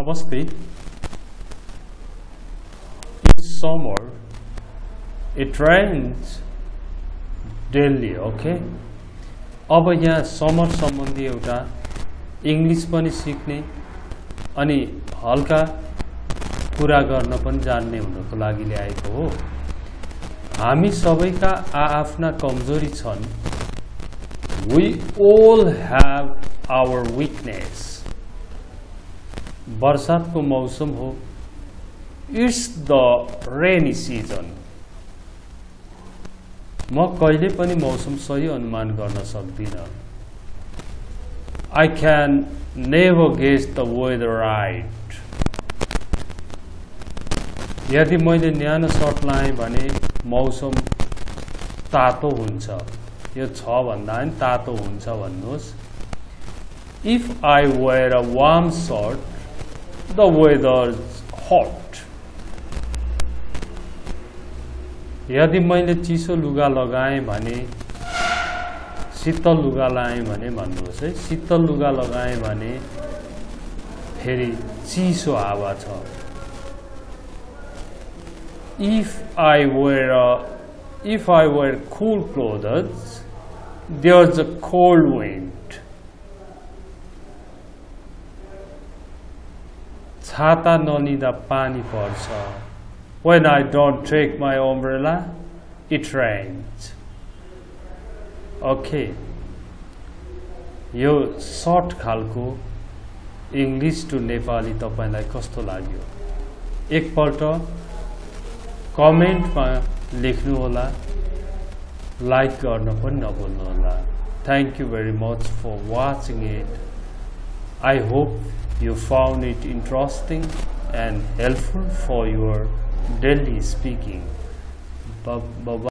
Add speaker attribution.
Speaker 1: Namaste. It's summer. It rains daily, okay? अब यहाँ summer सम्बन्धी एउटा इंग्लिश पनि सिक्ने अनि हल्का कुरा गर्न पनि जान्ने हुनको लागि ल्याएको हो। हामी सबैका आआफ्ना कमजोरी छन्। We all have our weakness. बरसातको मौसम हो। It's the rainy season. म कहिले पनि मौसम सही अनुमान गर्न सक्दिन। I can never guess the weather right. यदि मैले न्यानो सर्ट लाएँ भने मौसम तातो हुन्छ। यो छ भन्दा पनि तातो हुन्छ भन्नुहोस्। If I wear a warm shirt, the weather is hot. यदि मैले चिसो लुगा लगाएँ भने शीतल लुगा लाएँ भने भन्नुहोस् है। शीतल लुगा लगाएँ भने फेरि चिसो हावा छ। If I wear cool clothes, there's a cold wind. छाता नलिँदा पानी पर्छ। When I don't take my umbrella, it rains. Okay. यो सर्ट खालको इंग्लिश टु नेपाली तपाईलाई कस्तो लाग्यो? एकपल्ट कमेन्टमा लेख्नु होला, लाइक गर्न पनि नभुल्नु होला। Thank you very much for watching it. I hope you found it interesting and helpful for your daily speaking. Bye-bye.